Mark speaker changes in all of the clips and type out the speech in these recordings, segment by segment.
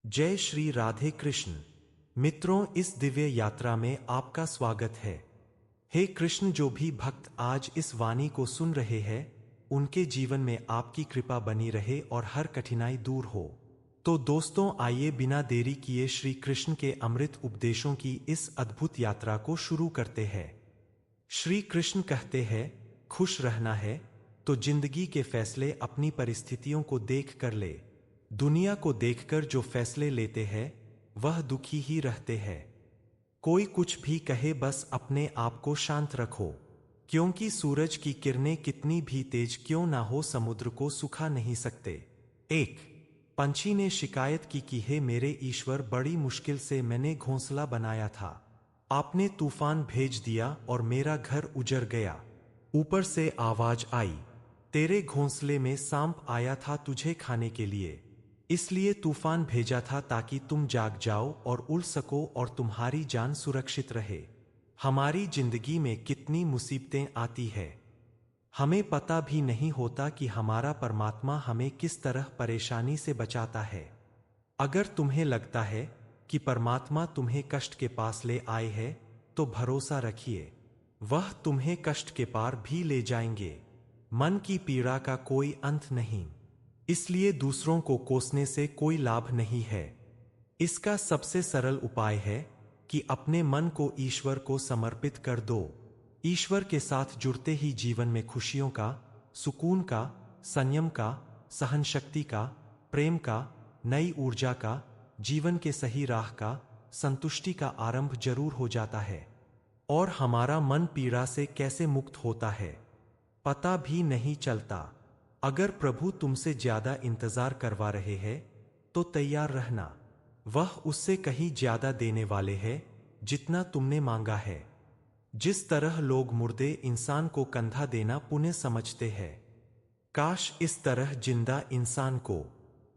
Speaker 1: जय श्री राधे कृष्ण। मित्रों, इस दिव्य यात्रा में आपका स्वागत है। हे कृष्ण, जो भी भक्त आज इस वाणी को सुन रहे हैं उनके जीवन में आपकी कृपा बनी रहे और हर कठिनाई दूर हो। तो दोस्तों, आइए बिना देरी किए श्री कृष्ण के अमृत उपदेशों की इस अद्भुत यात्रा को शुरू करते हैं। श्री कृष्ण कहते हैं, खुश रहना है तो जिंदगी के फैसले अपनी परिस्थितियों को देख कर ले। दुनिया को देखकर जो फैसले लेते हैं वह दुखी ही रहते हैं। कोई कुछ भी कहे, बस अपने आप को शांत रखो, क्योंकि सूरज की किरणें कितनी भी तेज क्यों ना हो समुद्र को सुखा नहीं सकते। एक पंछी ने शिकायत की कि हे मेरे ईश्वर, बड़ी मुश्किल से मैंने घोंसला बनाया था, आपने तूफान भेज दिया और मेरा घर उजड़ गया। ऊपर से आवाज आई, तेरे घोंसले में सांप आया था तुझे खाने के लिए, इसलिए तूफान भेजा था ताकि तुम जाग जाओ और उड़ सको और तुम्हारी जान सुरक्षित रहे। हमारी जिंदगी में कितनी मुसीबतें आती है, हमें पता भी नहीं होता कि हमारा परमात्मा हमें किस तरह परेशानी से बचाता है। अगर तुम्हें लगता है कि परमात्मा तुम्हें कष्ट के पास ले आए है तो भरोसा रखिए, वह तुम्हें कष्ट के पार भी ले जाएंगे। मन की पीड़ा का कोई अंत नहीं, इसलिए दूसरों को कोसने से कोई लाभ नहीं है। इसका सबसे सरल उपाय है कि अपने मन को ईश्वर को समर्पित कर दो। ईश्वर के साथ जुड़ते ही जीवन में खुशियों का, सुकून का, संयम का, सहनशक्ति का, प्रेम का, नई ऊर्जा का, जीवन के सही राह का, संतुष्टि का आरंभ जरूर हो जाता है। और हमारा मन पीड़ा से कैसे मुक्त होता है पता भी नहीं चलता। अगर प्रभु तुमसे ज्यादा इंतजार करवा रहे हैं तो तैयार रहना, वह उससे कहीं ज्यादा देने वाले हैं जितना तुमने मांगा है। जिस तरह लोग मुर्दे इंसान को कंधा देना पुण्य समझते हैं, काश इस तरह जिंदा इंसान को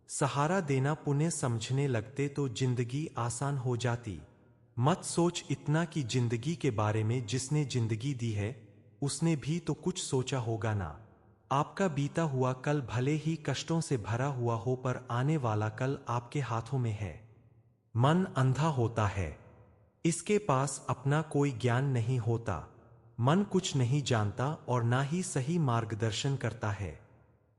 Speaker 1: सहारा देना पुण्य समझने लगते तो जिंदगी आसान हो जाती। मत सोच इतना कि जिंदगी के बारे में जिसने जिंदगी दी है उसने भी तो कुछ सोचा होगा ना। आपका बीता हुआ कल भले ही कष्टों से भरा हुआ हो, पर आने वाला कल आपके हाथों में है। मन अंधा होता है, इसके पास अपना कोई ज्ञान नहीं होता। मन कुछ नहीं जानता और ना ही सही मार्गदर्शन करता है।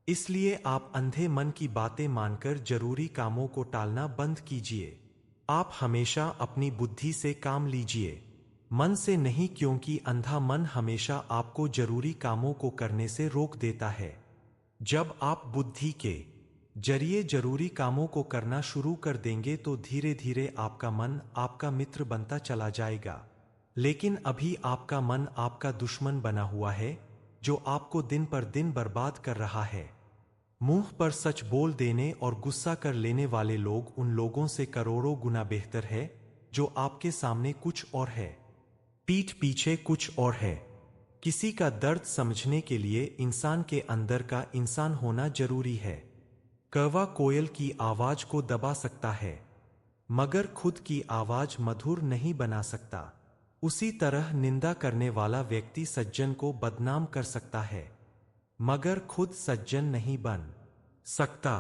Speaker 1: इसलिए आप अंधे मन की बातें मानकर जरूरी कामों को टालना बंद कीजिए। आप हमेशा अपनी बुद्धि से काम लीजिए, मन से नहीं, क्योंकि अंधा मन हमेशा आपको जरूरी कामों को करने से रोक देता है। जब आप बुद्धि के जरिए जरूरी कामों को करना शुरू कर देंगे तो धीरे धीरे आपका मन आपका मित्र बनता चला जाएगा। लेकिन अभी आपका मन आपका दुश्मन बना हुआ है, जो आपको दिन पर दिन बर्बाद कर रहा है। मुंह पर सच बोल देने और गुस्सा कर लेने वाले लोग उन लोगों से करोड़ों गुना बेहतर है जो आपके सामने कुछ और है, पीठ पीछे कुछ और है। किसी का दर्द समझने के लिए इंसान के अंदर का इंसान होना जरूरी है। कौवा कोयल की आवाज को दबा सकता है, मगर खुद की आवाज मधुर नहीं बना सकता। उसी तरह निंदा करने वाला व्यक्ति सज्जन को बदनाम कर सकता है, मगर खुद सज्जन नहीं बन सकता।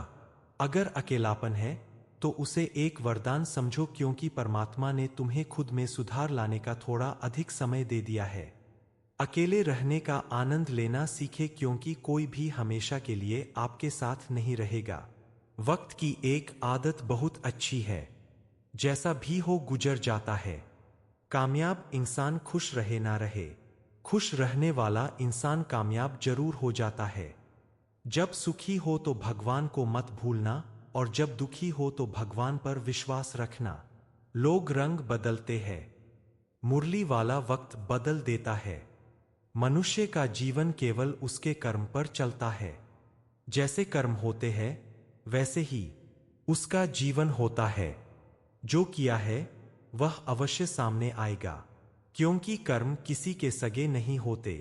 Speaker 1: अगर अकेलापन है तो उसे एक वरदान समझो, क्योंकि परमात्मा ने तुम्हें खुद में सुधार लाने का थोड़ा अधिक समय दे दिया है। अकेले रहने का आनंद लेना सीखे, क्योंकि कोई भी हमेशा के लिए आपके साथ नहीं रहेगा। वक्त की एक आदत बहुत अच्छी है, जैसा भी हो गुजर जाता है। कामयाब इंसान खुश रहे ना रहे, खुश रहने वाला इंसान कामयाब जरूर हो जाता है। जब सुखी हो तो भगवान को मत भूलना, और जब दुखी हो तो भगवान पर विश्वास रखना। लोग रंग बदलते हैं, मुरली वाला वक्त बदल देता है। मनुष्य का जीवन केवल उसके कर्म पर चलता है। जैसे कर्म होते हैं वैसे ही उसका जीवन होता है। जो किया है वह अवश्य सामने आएगा, क्योंकि कर्म किसी के सगे नहीं होते।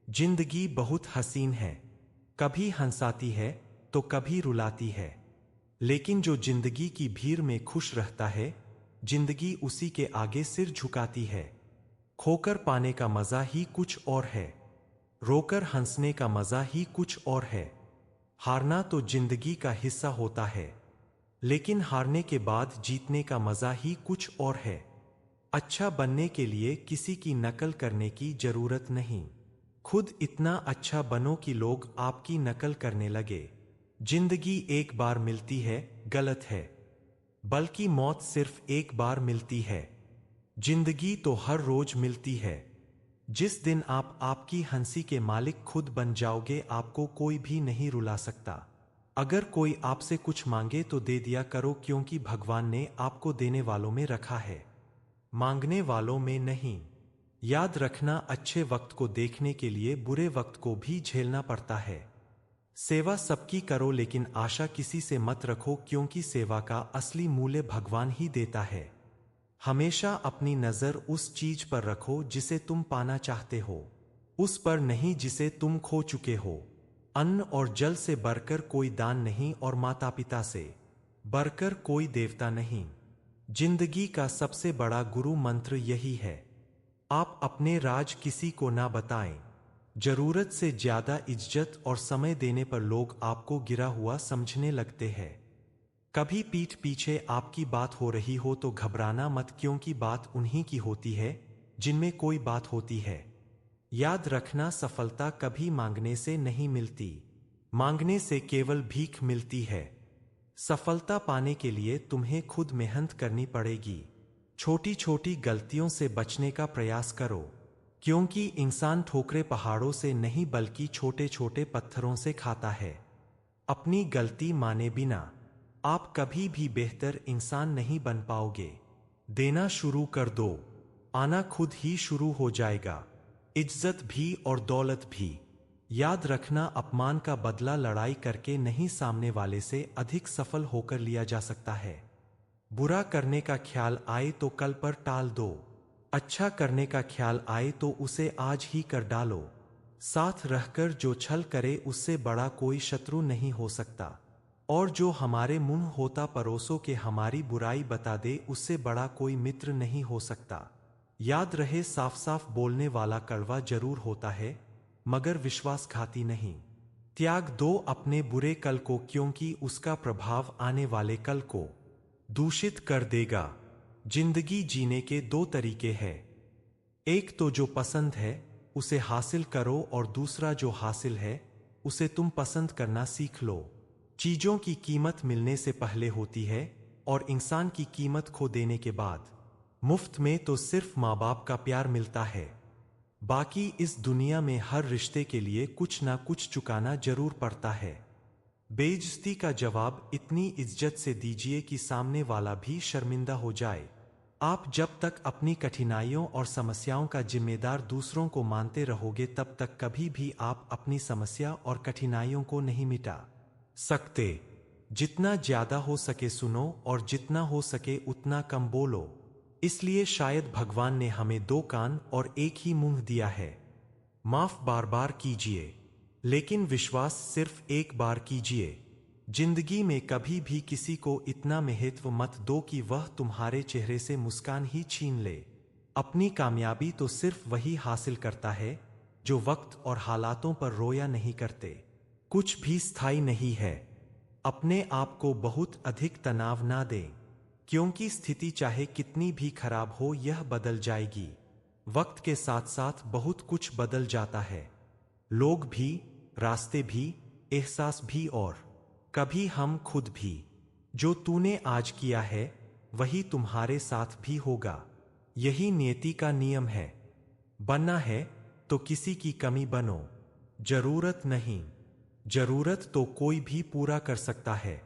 Speaker 1: जिंदगी बहुत हसीन है, कभी हंसाती है तो कभी रुलाती है, लेकिन जो जिंदगी की भीड़ में खुश रहता है जिंदगी उसी के आगे सिर झुकाती है। खोकर पाने का मजा ही कुछ और है, रोकर हंसने का मजा ही कुछ और है। हारना तो जिंदगी का हिस्सा होता है, लेकिन हारने के बाद जीतने का मजा ही कुछ और है। अच्छा बनने के लिए किसी की नकल करने की जरूरत नहीं। खुद इतना अच्छा बनो कि लोग आपकी नकल करने लगे। जिंदगी एक बार मिलती है, गलत है। बल्कि मौत सिर्फ एक बार मिलती है। जिंदगी तो हर रोज मिलती है। जिस दिन आप आपकी हंसी के मालिक खुद बन जाओगे, आपको कोई भी नहीं रुला सकता। अगर कोई आपसे कुछ मांगे तो दे दिया करो, क्योंकि भगवान ने आपको देने वालों में रखा है, मांगने वालों में नहीं। याद रखना, अच्छे वक्त को देखने के लिए बुरे वक्त को भी झेलना पड़ता है। सेवा सबकी करो, लेकिन आशा किसी से मत रखो, क्योंकि सेवा का असली मूल्य भगवान ही देता है। हमेशा अपनी नजर उस चीज पर रखो जिसे तुम पाना चाहते हो, उस पर नहीं जिसे तुम खो चुके हो। अन्न और जल से बढ़कर कोई दान नहीं, और माता पिता से बढ़कर कोई देवता नहीं। जिंदगी का सबसे बड़ा गुरु मंत्र यही है, आप अपने राज किसी को ना बताएं। जरूरत से ज्यादा इज्जत और समय देने पर लोग आपको गिरा हुआ समझने लगते हैं। कभी पीठ पीछे आपकी बात हो रही हो तो घबराना मत, क्योंकि बात उन्हीं की होती है जिनमें कोई बात होती है। याद रखना, सफलता कभी मांगने से नहीं मिलती, मांगने से केवल भीख मिलती है। सफलता पाने के लिए तुम्हें खुद मेहनत करनी पड़ेगी। छोटी छोटी गलतियों से बचने का प्रयास करो, क्योंकि इंसान ठोकरे पहाड़ों से नहीं बल्कि छोटे छोटे पत्थरों से खाता है। अपनी गलती माने बिना आप कभी भी बेहतर इंसान नहीं बन पाओगे। देना शुरू कर दो, आना खुद ही शुरू हो जाएगा, इज्जत भी और दौलत भी। याद रखना, अपमान का बदला लड़ाई करके नहीं, सामने वाले से अधिक सफल होकर लिया जा सकता है। बुरा करने का ख्याल आए तो कल पर टाल दो, अच्छा करने का ख्याल आए तो उसे आज ही कर डालो। साथ रहकर जो छल करे उससे बड़ा कोई शत्रु नहीं हो सकता, और जो हमारे मुंह होता परोसों के हमारी बुराई बता दे उससे बड़ा कोई मित्र नहीं हो सकता। याद रहे, साफ साफ बोलने वाला कड़वा जरूर होता है, मगर विश्वासघाती नहीं। त्याग दो अपने बुरे कल को, क्योंकि उसका प्रभाव आने वाले कल को दूषित कर देगा। जिंदगी जीने के दो तरीके हैं, एक तो जो पसंद है उसे हासिल करो, और दूसरा जो हासिल है उसे तुम पसंद करना सीख लो। चीजों की कीमत मिलने से पहले होती है, और इंसान की कीमत खो देने के बाद। मुफ्त में तो सिर्फ माँ बाप का प्यार मिलता है, बाकी इस दुनिया में हर रिश्ते के लिए कुछ ना कुछ चुकाना जरूर पड़ता है। बेइज्जती का जवाब इतनी इज्जत से दीजिए कि सामने वाला भी शर्मिंदा हो जाए। आप जब तक अपनी कठिनाइयों और समस्याओं का जिम्मेदार दूसरों को मानते रहोगे, तब तक कभी भी आप अपनी समस्या और कठिनाइयों को नहीं मिटा सकते। जितना ज्यादा हो सके सुनो, और जितना हो सके उतना कम बोलो। इसलिए शायद भगवान ने हमें दो कान और एक ही मुंह दिया है। माफ बार बार कीजिए, लेकिन विश्वास सिर्फ एक बार कीजिए। जिंदगी में कभी भी किसी को इतना महत्व मत दो कि वह तुम्हारे चेहरे से मुस्कान ही छीन ले। अपनी कामयाबी तो सिर्फ वही हासिल करता है जो वक्त और हालातों पर रोया नहीं करते। कुछ भी स्थायी नहीं है। अपने आप को बहुत अधिक तनाव ना दें, क्योंकि स्थिति चाहे कितनी भी खराब हो यह बदल जाएगी। वक्त के साथ साथ बहुत कुछ बदल जाता है, लोग भी, रास्ते भी, एहसास भी, और कभी हम खुद भी। जो तूने आज किया है वही तुम्हारे साथ भी होगा। यही नियति का नियम है। बनना है तो किसी की कमी बनो, जरूरत नहीं। जरूरत तो कोई भी पूरा कर सकता है,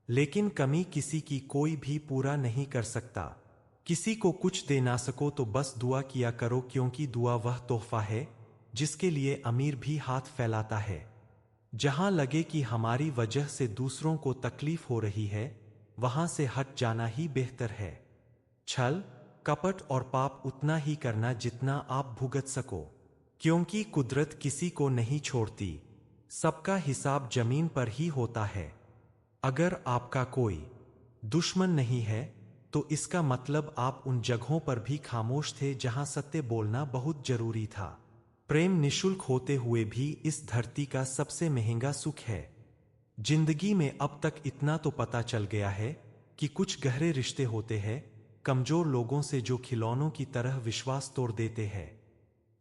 Speaker 1: लेकिन कमी किसी की कोई भी पूरा नहीं कर सकता। किसी को कुछ दे ना सको तो बस दुआ किया करो, क्योंकि दुआ वह तोहफा है जिसके लिए अमीर भी हाथ फैलाता है। जहां लगे कि हमारी वजह से दूसरों को तकलीफ हो रही है, वहां से हट जाना ही बेहतर है। छल, कपट और पाप उतना ही करना जितना आप भुगत सको, क्योंकि कुदरत किसी को नहीं छोड़ती। सबका हिसाब जमीन पर ही होता है। अगर आपका कोई दुश्मन नहीं है तो इसका मतलब आप उन जगहों पर भी खामोश थे जहां सत्य बोलना बहुत जरूरी था। प्रेम निशुल्क होते हुए भी इस धरती का सबसे महंगा सुख है। जिंदगी में अब तक इतना तो पता चल गया है कि कुछ गहरे रिश्ते होते हैं कमजोर लोगों से जो खिलौनों की तरह विश्वास तोड़ देते हैं।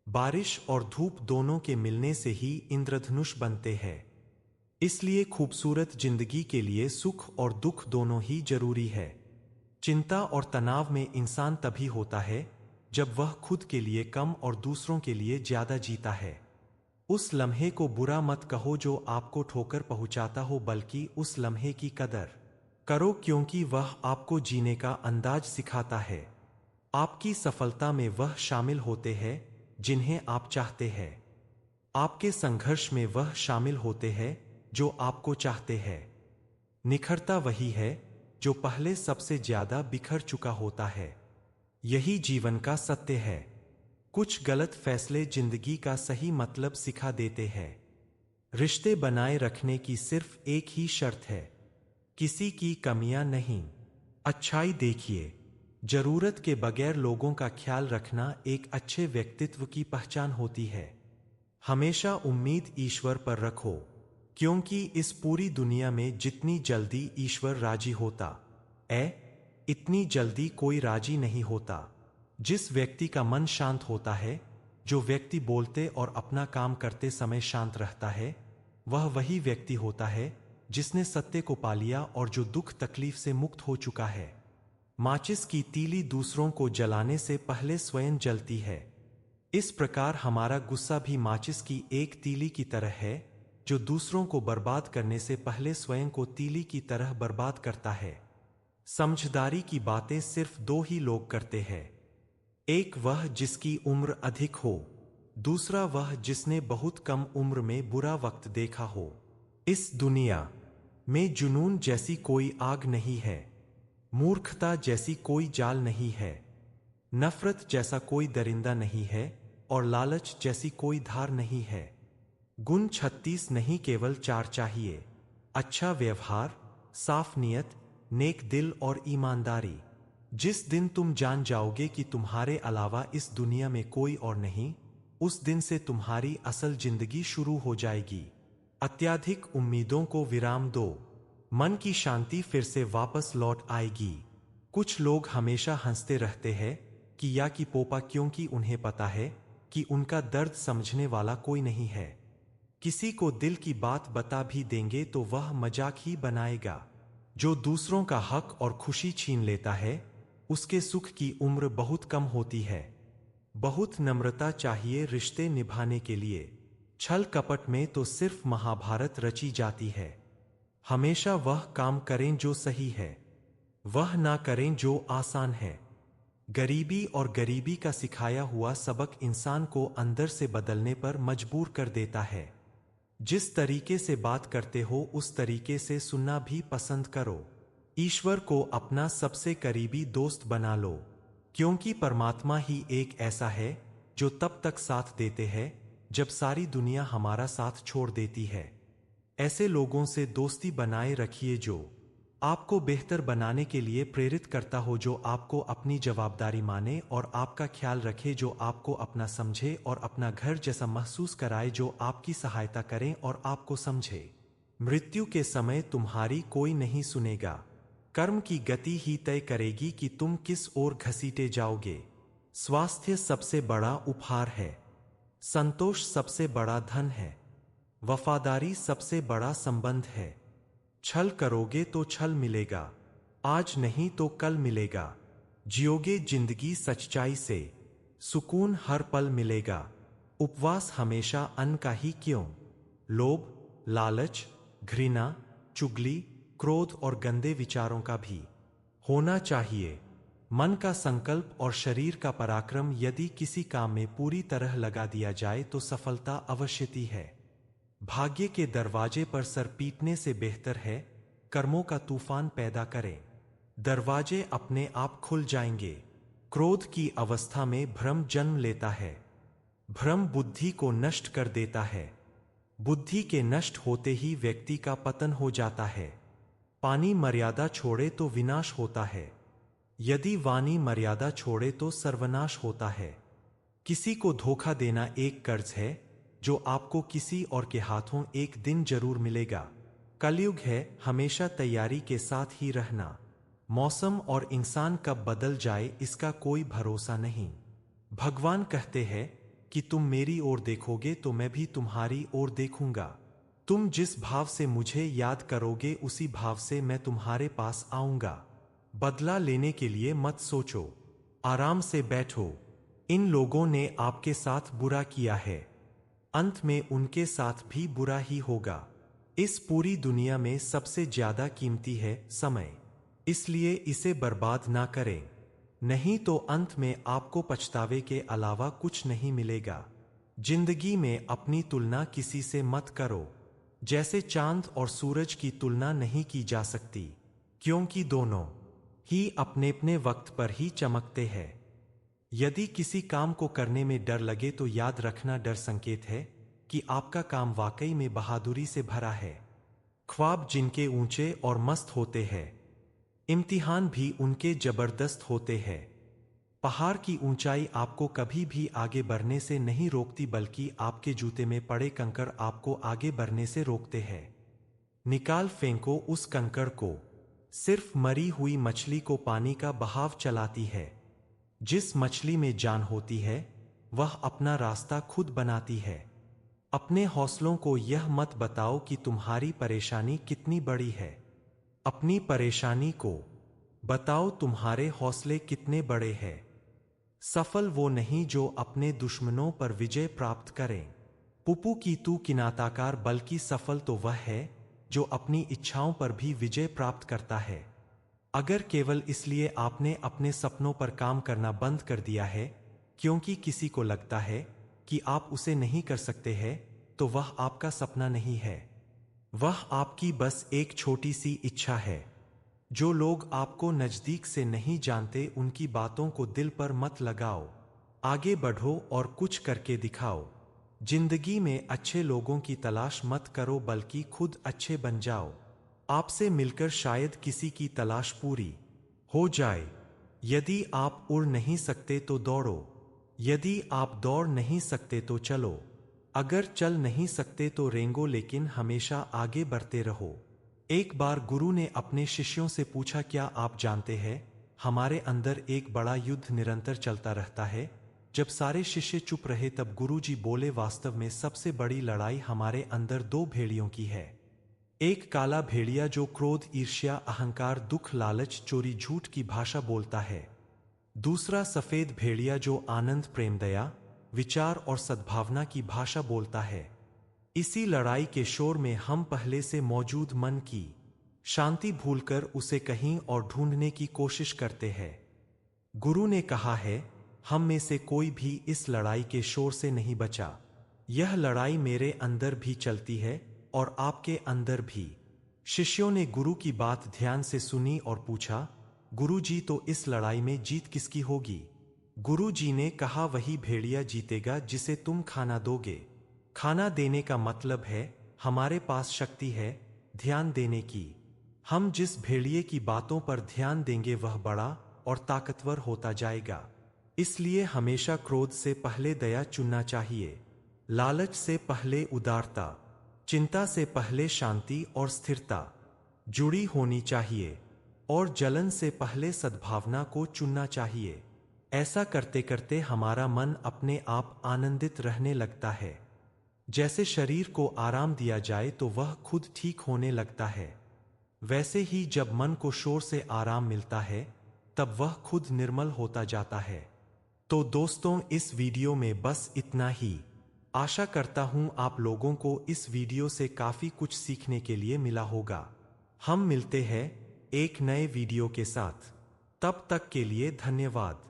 Speaker 1: बारिश और धूप दोनों के मिलने से ही इंद्रधनुष बनते हैं। इसलिए खूबसूरत जिंदगी के लिए सुख और दुख दोनों ही जरूरी है। चिंता और तनाव में इंसान तभी होता है जब वह खुद के लिए कम और दूसरों के लिए ज्यादा जीता है। उस लम्हे को बुरा मत कहो जो आपको ठोकर पहुंचाता हो, बल्कि उस लम्हे की कदर करो क्योंकि वह आपको जीने का अंदाज सिखाता है। आपकी सफलता में वह शामिल होते हैं जिन्हें आप चाहते हैं। आपके संघर्ष में वह शामिल होते हैं जो आपको चाहते हैं। निखरता वही है जो पहले सबसे ज्यादा बिखर चुका होता है। यही जीवन का सत्य है। कुछ गलत फैसले जिंदगी का सही मतलब सिखा देते हैं। रिश्ते बनाए रखने की सिर्फ एक ही शर्त है, किसी की कमियां नहीं, अच्छाई देखिए। जरूरत के बगैर लोगों का ख्याल रखना एक अच्छे व्यक्तित्व की पहचान होती है। हमेशा उम्मीद ईश्वर पर रखो, क्योंकि इस पूरी दुनिया में जितनी जल्दी ईश्वर राजी होता इतनी जल्दी कोई राजी नहीं होता। जिस व्यक्ति का मन शांत होता है, जो व्यक्ति बोलते और अपना काम करते समय शांत रहता है, वह वही व्यक्ति होता है जिसने सत्य को पा लिया और जो दुख तकलीफ से मुक्त हो चुका है। माचिस की तीली दूसरों को जलाने से पहले स्वयं जलती है। इस प्रकार हमारा गुस्सा भी माचिस की एक तीली की तरह है जो दूसरों को बर्बाद करने से पहले स्वयं को तीली की तरह बर्बाद करता है। समझदारी की बातें सिर्फ दो ही लोग करते हैं, एक वह जिसकी उम्र अधिक हो, दूसरा वह जिसने बहुत कम उम्र में बुरा वक्त देखा हो। इस दुनिया में जुनून जैसी कोई आग नहीं है, मूर्खता जैसी कोई जाल नहीं है, नफरत जैसा कोई दरिंदा नहीं है और लालच जैसी कोई धार नहीं है। गुण 36 नहीं केवल 4 चाहिए, अच्छा व्यवहार, साफ नीयत, नेक दिल और ईमानदारी। जिस दिन तुम जान जाओगे कि तुम्हारे अलावा इस दुनिया में कोई और नहीं, उस दिन से तुम्हारी असल जिंदगी शुरू हो जाएगी। अत्याधिक उम्मीदों को विराम दो, मन की शांति फिर से वापस लौट आएगी। कुछ लोग हमेशा हंसते रहते हैं कि या कि पोपा, क्योंकि उन्हें पता है कि उनका दर्द समझने वाला कोई नहीं है। किसी को दिल की बात बता भी देंगे तो वह मजाक ही बनाएगा। जो दूसरों का हक और खुशी छीन लेता है, उसके सुख की उम्र बहुत कम होती है। बहुत नम्रता चाहिए रिश्ते निभाने के लिए। छल कपट में तो सिर्फ महाभारत रची जाती है। हमेशा वह काम करें जो सही है, वह ना करें जो आसान है। गरीबी और गरीबी का सिखाया हुआ सबक इंसान को अंदर से बदलने पर मजबूर कर देता है। जिस तरीके से बात करते हो उस तरीके से सुनना भी पसंद करो। ईश्वर को अपना सबसे करीबी दोस्त बना लो, क्योंकि परमात्मा ही एक ऐसा है जो तब तक साथ देते हैं जब सारी दुनिया हमारा साथ छोड़ देती है। ऐसे लोगों से दोस्ती बनाए रखिए जो आपको बेहतर बनाने के लिए प्रेरित करता हो, जो आपको अपनी जवाबदारी माने और आपका ख्याल रखे, जो आपको अपना समझे और अपना घर जैसा महसूस कराए, जो आपकी सहायता करें और आपको समझे। मृत्यु के समय तुम्हारी कोई नहीं सुनेगा। कर्म की गति ही तय करेगी कि तुम किस ओर घसीटे जाओगे। स्वास्थ्य सबसे बड़ा उपहार है, संतोष सबसे बड़ा धन है, वफादारी सबसे बड़ा संबंध है। छल करोगे तो छल मिलेगा, आज नहीं तो कल मिलेगा। जियोगे जिंदगी सच्चाई से, सुकून हर पल मिलेगा। उपवास हमेशा अन्न का ही क्यों, लोभ, लालच, घृणा, चुगली, क्रोध और गंदे विचारों का भी होना चाहिए। मन का संकल्प और शरीर का पराक्रम यदि किसी काम में पूरी तरह लगा दिया जाए तो सफलता अवश्यती है। भाग्य के दरवाजे पर सर पीटने से बेहतर है कर्मों का तूफान पैदा करें। दरवाजे अपने आप खुल जाएंगे। क्रोध की अवस्था में भ्रम जन्म लेता है। भ्रम बुद्धि को नष्ट कर देता है। बुद्धि के नष्ट होते ही व्यक्ति का पतन हो जाता है। पानी मर्यादा छोड़े तो विनाश होता है, यदि वाणी मर्यादा छोड़े तो सर्वनाश होता है। किसी को धोखा देना एक कर्ज है जो आपको किसी और के हाथों एक दिन जरूर मिलेगा। कलयुग है, हमेशा तैयारी के साथ ही रहना। मौसम और इंसान कब बदल जाए इसका कोई भरोसा नहीं। भगवान कहते हैं कि तुम मेरी ओर देखोगे तो मैं भी तुम्हारी ओर देखूंगा। तुम जिस भाव से मुझे याद करोगे उसी भाव से मैं तुम्हारे पास आऊंगा। बदला लेने के लिए मत सोचो, आराम से बैठो। इन लोगों ने आपके साथ बुरा किया है, अंत में उनके साथ भी बुरा ही होगा। इस पूरी दुनिया में सबसे ज्यादा कीमती है समय, इसलिए इसे बर्बाद ना करें, नहीं तो अंत में आपको पछतावे के अलावा कुछ नहीं मिलेगा। जिंदगी में अपनी तुलना किसी से मत करो, जैसे चांद और सूरज की तुलना नहीं की जा सकती, क्योंकि दोनों ही अपने अपने वक्त पर ही चमकते हैं। यदि किसी काम को करने में डर लगे तो याद रखना, डर संकेत है कि आपका काम वाकई में बहादुरी से भरा है। ख्वाब जिनके ऊंचे और मस्त होते हैं, इम्तिहान भी उनके जबरदस्त होते हैं। पहाड़ की ऊंचाई आपको कभी भी आगे बढ़ने से नहीं रोकती, बल्कि आपके जूते में पड़े कंकड़ आपको आगे बढ़ने से रोकते हैं। निकाल फेंको उस कंकड़ को, सिर्फ मरी हुई मछली को पानी का बहाव चलाती है। जिस मछली में जान होती है वह अपना रास्ता खुद बनाती है। अपने हौसलों को यह मत बताओ कि तुम्हारी परेशानी कितनी बड़ी है, अपनी परेशानी को बताओ तुम्हारे हौसले कितने बड़े हैं। सफल वो नहीं जो अपने दुश्मनों पर विजय प्राप्त करें, पुप्पू की तू किनाताकार, बल्कि सफल तो वह है जो अपनी इच्छाओं पर भी विजय प्राप्त करता है। अगर केवल इसलिए आपने अपने सपनों पर काम करना बंद कर दिया है क्योंकि किसी को लगता है कि आप उसे नहीं कर सकते हैं, तो वह आपका सपना नहीं है, वह आपकी बस एक छोटी सी इच्छा है। जो लोग आपको नजदीक से नहीं जानते उनकी बातों को दिल पर मत लगाओ, आगे बढ़ो और कुछ करके दिखाओ। जिंदगी में अच्छे लोगों की तलाश मत करो, बल्कि खुद अच्छे बन जाओ। आपसे मिलकर शायद किसी की तलाश पूरी हो जाए। यदि आप उड़ नहीं सकते तो दौड़ो, यदि आप दौड़ नहीं सकते तो चलो, अगर चल नहीं सकते तो रेंगो, लेकिन हमेशा आगे बढ़ते रहो। एक बार गुरु ने अपने शिष्यों से पूछा, क्या आप जानते हैं हमारे अंदर एक बड़ा युद्ध निरंतर चलता रहता है। जब सारे शिष्य चुप रहे तब गुरु जी बोले, वास्तव में सबसे बड़ी लड़ाई हमारे अंदर दो भेड़ियों की है। एक काला भेड़िया जो क्रोध, ईर्ष्या, अहंकार, दुख, लालच, चोरी, झूठ की भाषा बोलता है। दूसरा सफेद भेड़िया जो आनंद, प्रेम, दया, विचार और सद्भावना की भाषा बोलता है। इसी लड़ाई के शोर में हम पहले से मौजूद मन की शांति भूलकर उसे कहीं और ढूंढने की कोशिश करते हैं। गुरु ने कहा है, हम में से कोई भी इस लड़ाई के शोर से नहीं बचा। यह लड़ाई मेरे अंदर भी चलती है और आपके अंदर भी। शिष्यों ने गुरु की बात ध्यान से सुनी और पूछा, गुरु जी, तो इस लड़ाई में जीत किसकी होगी। गुरु जी ने कहा, वही भेड़िया जीतेगा जिसे तुम खाना दोगे। खाना देने का मतलब है हमारे पास शक्ति है ध्यान देने की। हम जिस भेड़िए की बातों पर ध्यान देंगे वह बड़ा और ताकतवर होता जाएगा। इसलिए हमेशा क्रोध से पहले दया चुनना चाहिए, लालच से पहले उदारता, चिंता से पहले शांति और स्थिरता जुड़ी होनी चाहिए, और जलन से पहले सद्भावना को चुनना चाहिए। ऐसा करते करते हमारा मन अपने आप आनंदित रहने लगता है। जैसे शरीर को आराम दिया जाए तो वह खुद ठीक होने लगता है, वैसे ही जब मन को शोर से आराम मिलता है तब वह खुद निर्मल होता जाता है। तो दोस्तों, इस वीडियो में बस इतना ही। आशा करता हूं आप लोगों को इस वीडियो से काफी कुछ सीखने के लिए मिला होगा। हम मिलते हैं एक नए वीडियो के साथ, तब तक के लिए धन्यवाद।